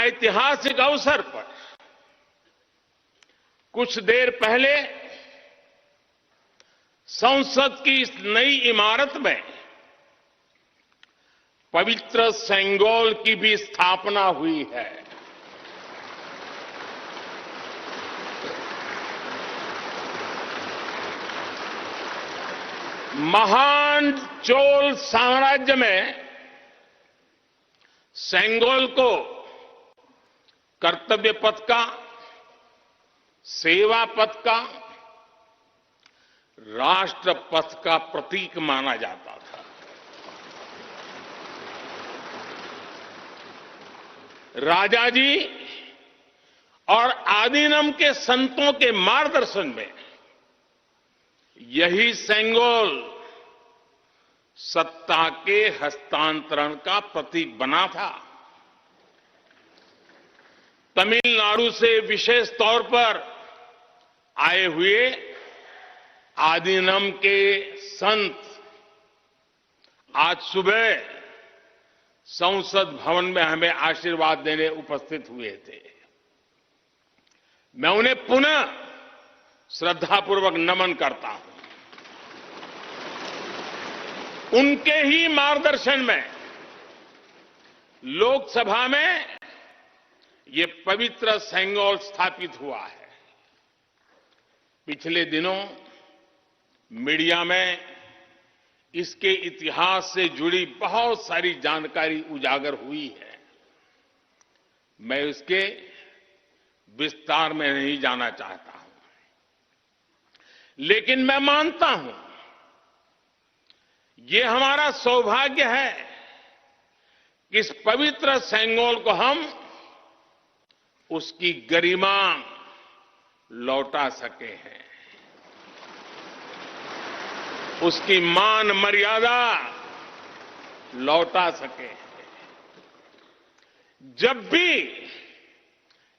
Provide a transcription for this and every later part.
ऐतिहासिक अवसर पर कुछ देर पहले संसद की इस नई इमारत में पवित्र सेंगोल की भी स्थापना हुई है। महान चोल साम्राज्य में सेंगोल को कर्तव्य पथ का, सेवा पथ का, राष्ट्र पथ का प्रतीक माना जाता था। राजा जी और आदीनम के संतों के मार्गदर्शन में यही सेंगोल सत्ता के हस्तांतरण का प्रतीक बना था। तमिलनाडु से विशेष तौर पर आए हुए आदीनम के संत आज सुबह संसद भवन में हमें आशीर्वाद देने उपस्थित हुए थे। मैं उन्हें पुनः श्रद्धापूर्वक नमन करता हूं। उनके ही मार्गदर्शन में लोकसभा में ये पवित्र सेंगोल स्थापित हुआ है। पिछले दिनों मीडिया में इसके इतिहास से जुड़ी बहुत सारी जानकारी उजागर हुई है। मैं इसके विस्तार में नहीं जाना चाहता हूं, लेकिन मैं मानता हूं ये हमारा सौभाग्य है कि इस पवित्र सेंगोल को हम उसकी गरिमा लौटा सके हैं, उसकी मान मर्यादा लौटा सके हैं। जब भी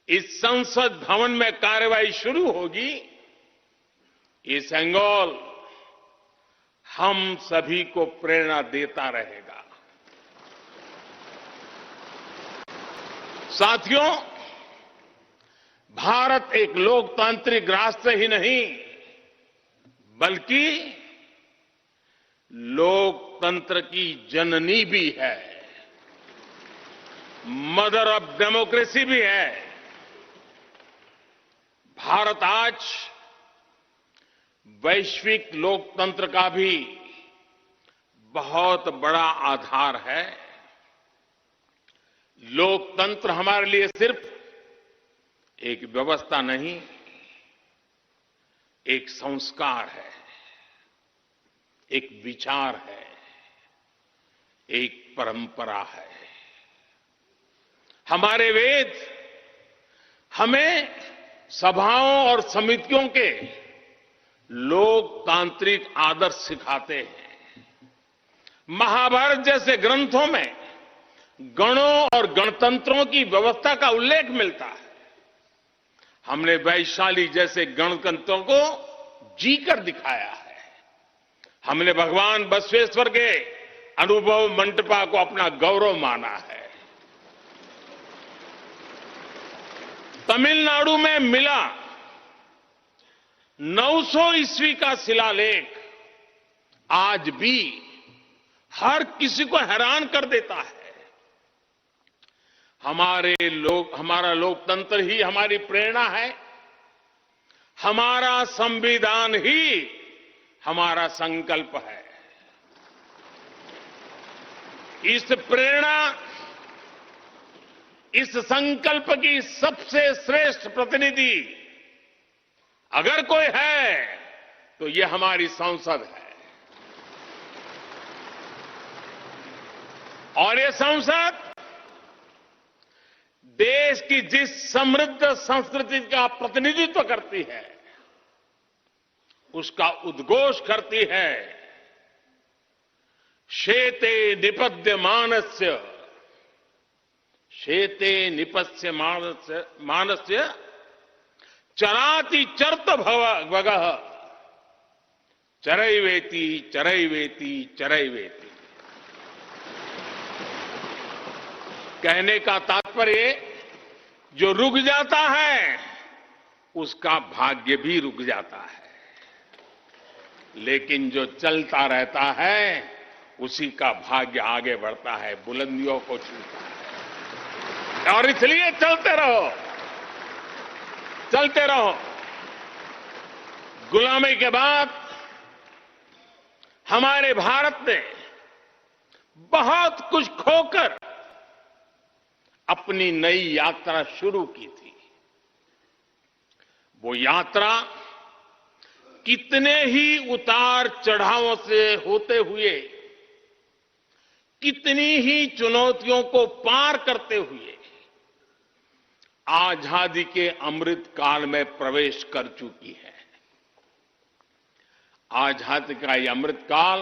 इस संसद भवन में कार्यवाही शुरू होगी, ये सेंगोल हम सभी को प्रेरणा देता रहेगा। साथियों, भारत एक लोकतांत्रिक राष्ट्र ही नहीं बल्कि लोकतंत्र की जननी भी है, मदर ऑफ डेमोक्रेसी भी है। भारत आज वैश्विक लोकतंत्र का भी बहुत बड़ा आधार है। लोकतंत्र हमारे लिए सिर्फ एक व्यवस्था नहीं, एक संस्कार है, एक विचार है, एक परंपरा है। हमारे वेद हमें सभाओं और समितियों के लोकतांत्रिक आदर्श सिखाते हैं। महाभारत जैसे ग्रंथों में गणों और गणतंत्रों की व्यवस्था का उल्लेख मिलता है। हमने वैशाली जैसे गणतंत्रों को जीकर दिखाया है। हमने भगवान बसवेश्वर के अनुभव मंटपा को अपना गौरव माना है। तमिलनाडु में मिला 900 ईस्वी का शिलालेख आज भी हर किसी को हैरान कर देता है। हमारा लोकतंत्र ही हमारी प्रेरणा है। हमारा संविधान ही हमारा संकल्प है। इस प्रेरणा, इस संकल्प की सबसे श्रेष्ठ प्रतिनिधि अगर कोई है तो ये हमारी संसद है। और ये संसद देश की जिस समृद्ध संस्कृति का प्रतिनिधित्व करती है, उसका उद्घोष करती है। शेते निपद्यमानस्य, शेते निपस्य मानस्य चराति चर्त भगः चरैवेति चरैवेति चरैवेति। कहने का तात्पर्य जो रुक जाता है उसका भाग्य भी रुक जाता है, लेकिन जो चलता रहता है उसी का भाग्य आगे बढ़ता है, बुलंदियों को छूता है। और इसलिए चलते रहो, चलते रहो। गुलामी के बाद हमारे भारत ने बहुत कुछ खोकर अपनी नई यात्रा शुरू की थी। वो यात्रा कितने ही उतार चढ़ावों से होते हुए, कितनी ही चुनौतियों को पार करते हुए आजादी के अमृत काल में प्रवेश कर चुकी है। आजादी का ये अमृत काल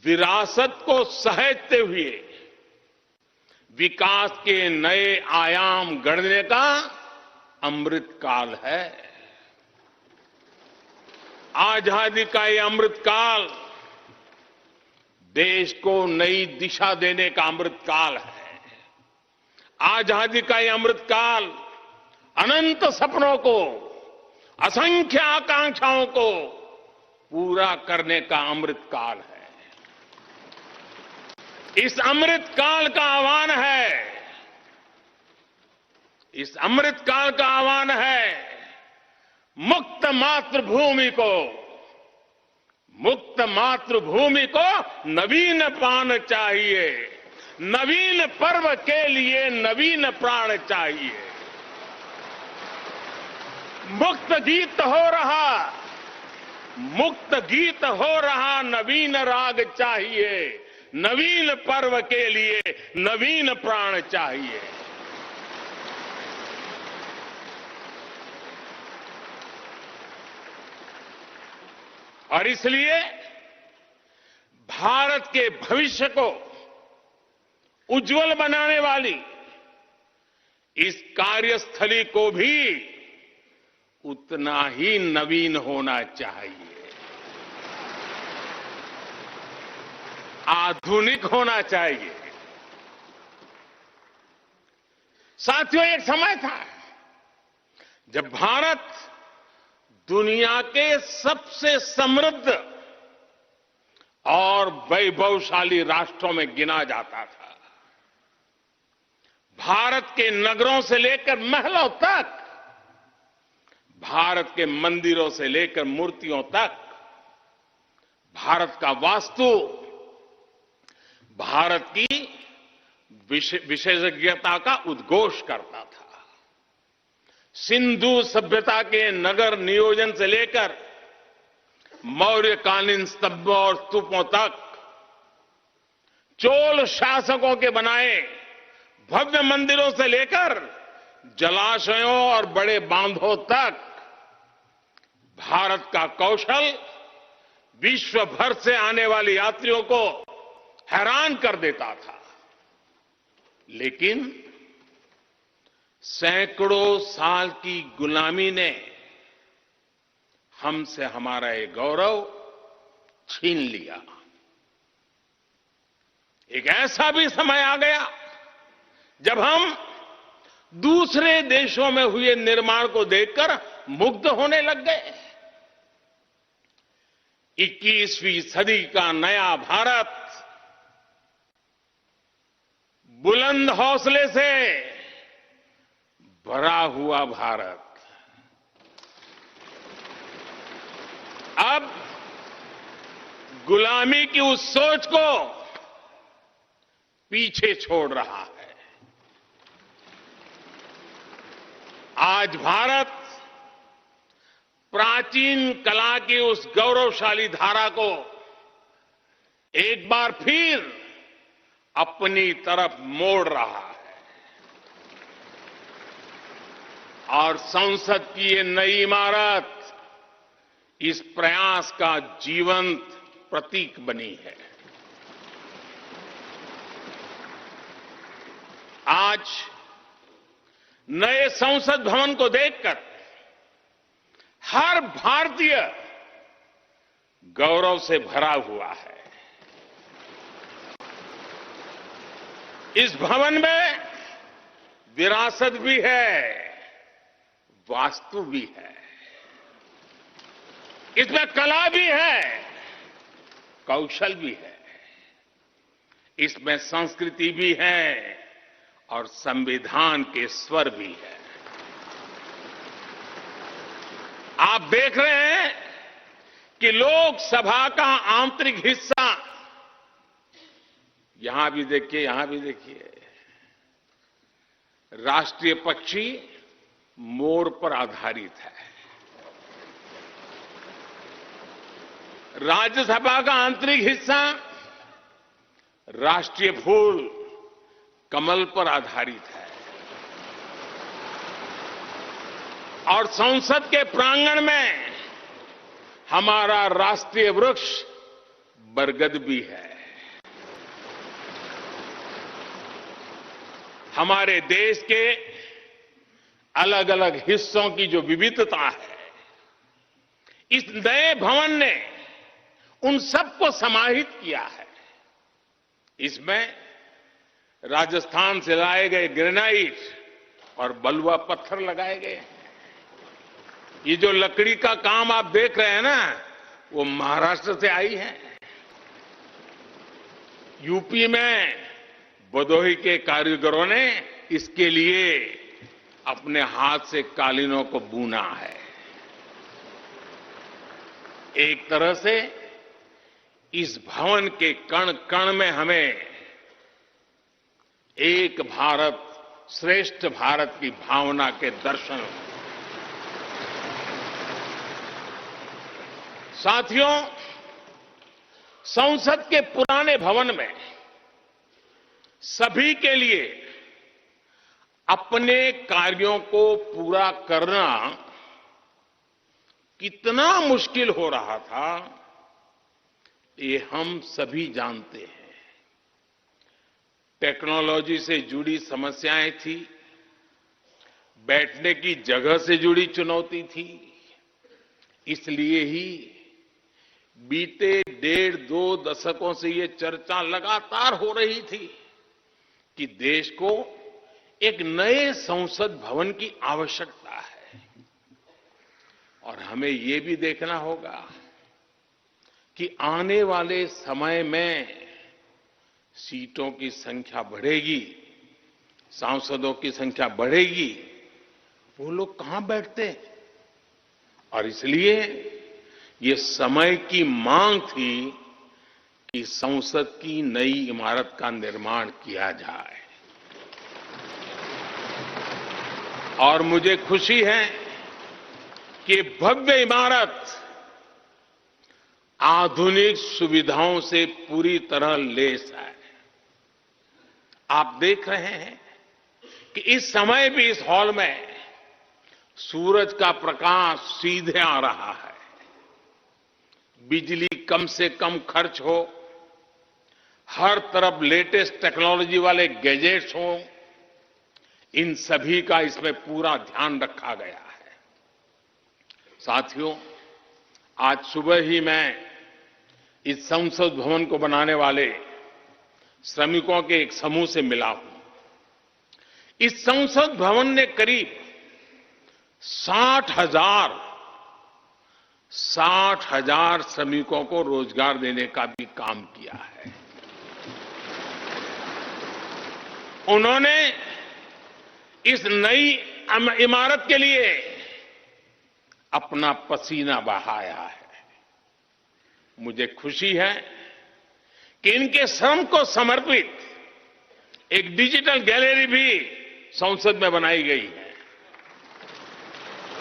विरासत को सहेजते हुए विकास के नए आयाम गढ़ने का अमृत काल है। आजादी का ये अमृत काल देश को नई दिशा देने का अमृत काल है। आजादी का ये अमृत काल अनंत सपनों को, असंख्य आकांक्षाओं को पूरा करने का अमृत काल है। इस अमृत काल का आह्वान है, इस अमृत काल का आह्वान है मुक्त मातृभूमि को, मुक्त मातृभूमि को नवीन प्राण चाहिए, नवीन पर्व के लिए नवीन प्राण चाहिए। मुक्त गीत हो रहा, मुक्त गीत हो रहा नवीन राग चाहिए, नवीन पर्व के लिए नवीन प्राण चाहिए। और इसलिए भारत के भविष्य को उज्जवल बनाने वाली इस कार्यस्थली को भी उतना ही नवीन होना चाहिए, आधुनिक होना चाहिए। साथियों, एक समय था जब भारत दुनिया के सबसे समृद्ध और वैभवशाली राष्ट्रों में गिना जाता था। भारत के नगरों से लेकर महलों तक, भारत के मंदिरों से लेकर मूर्तियों तक, भारत का वास्तु भारत की विशेषज्ञता का उद्घोष करता था। सिंधु सभ्यता के नगर नियोजन से लेकर मौर्यकालीन स्तंभों और स्तूपों तक, चोल शासकों के बनाए भव्य मंदिरों से लेकर जलाशयों और बड़े बांधों तक भारत का कौशल विश्व भर से आने वाले यात्रियों को हैरान कर देता था। लेकिन सैकड़ों साल की गुलामी ने हमसे हमारा ये गौरव छीन लिया। एक ऐसा भी समय आ गया जब हम दूसरे देशों में हुए निर्माण को देखकर मुग्ध होने लग गए। 21वीं सदी का नया भारत बुलंद हौसले से भरा हुआ भारत अब गुलामी की उस सोच को पीछे छोड़ रहा है। आज भारत प्राचीन कला की उस गौरवशाली धारा को एक बार फिर अपनी तरफ मोड़ रहा है और संसद की ये नई इमारत इस प्रयास का जीवंत प्रतीक बनी है। आज नए संसद भवन को देखकर हर भारतीय गौरव से भरा हुआ है। इस भवन में विरासत भी है, वास्तु भी है। इसमें कला भी है, कौशल भी है। इसमें संस्कृति भी है और संविधान के स्वर भी है। आप देख रहे हैं कि लोकसभा का आंतरिक हिस्सा, यहां भी देखिए, यहां भी देखिए, राष्ट्रीय पक्षी मोर पर आधारित है। राज्यसभा का आंतरिक हिस्सा राष्ट्रीय फूल कमल पर आधारित है और संसद के प्रांगण में हमारा राष्ट्रीय वृक्ष बरगद भी है। हमारे देश के अलग अलग हिस्सों की जो विविधता है, इस नए भवन ने उन सबको समाहित किया है। इसमें राजस्थान से लाए गए ग्रेनाइट और बलुआ पत्थर लगाए गए हैं। ये जो लकड़ी का काम आप देख रहे हैं ना, वो महाराष्ट्र से आई है। यूपी में भदोही के कारीगरों ने इसके लिए अपने हाथ से कालीनों को बुना है। एक तरह से इस भवन के कण कण में हमें एक भारत श्रेष्ठ भारत की भावना के दर्शन। साथियों, संसद के पुराने भवन में सभी के लिए अपने कार्यों को पूरा करना कितना मुश्किल हो रहा था, ये हम सभी जानते हैं। टेक्नोलॉजी से जुड़ी समस्याएं थी, बैठने की जगह से जुड़ी चुनौती थी। इसलिए ही बीते 1.5-2 दशकों से ये चर्चा लगातार हो रही थी कि देश को एक नए संसद भवन की आवश्यकता है। और हमें ये भी देखना होगा कि आने वाले समय में सीटों की संख्या बढ़ेगी, सांसदों की संख्या बढ़ेगी, वो लोग कहां बैठते हैं? और इसलिए ये समय की मांग थी कि संसद की नई इमारत का निर्माण किया जाए। और मुझे खुशी है कि भव्य इमारत आधुनिक सुविधाओं से पूरी तरह लैस है। आप देख रहे हैं कि इस समय भी इस हॉल में सूरज का प्रकाश सीधे आ रहा है। बिजली कम से कम खर्च हो, हर तरफ लेटेस्ट टेक्नोलॉजी वाले गैजेट्स हों, इन सभी का इसमें पूरा ध्यान रखा गया है। साथियों, आज सुबह ही मैं इस संसद भवन को बनाने वाले श्रमिकों के एक समूह से मिला हूं। इस संसद भवन ने करीब 60,000 श्रमिकों को रोजगार देने का भी काम किया है। उन्होंने इस नई इमारत के लिए अपना पसीना बहाया है। मुझे खुशी है कि इनके श्रम को समर्पित एक डिजिटल गैलरी भी संसद में बनाई गई है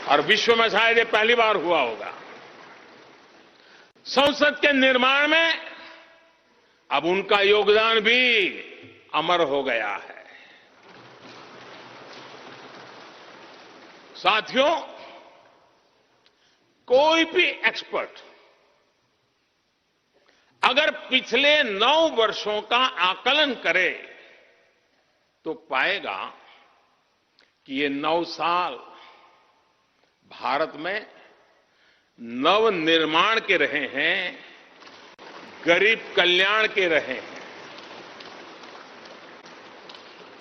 और विश्व में शायद ये पहली बार हुआ होगा। संसद के निर्माण में अब उनका योगदान भी अमर हो गया है। साथियों, कोई भी एक्सपर्ट अगर पिछले 9 वर्षों का आकलन करे तो पाएगा कि ये 9 साल भारत में नव निर्माण के रहे हैं, गरीब कल्याण के रहे हैं।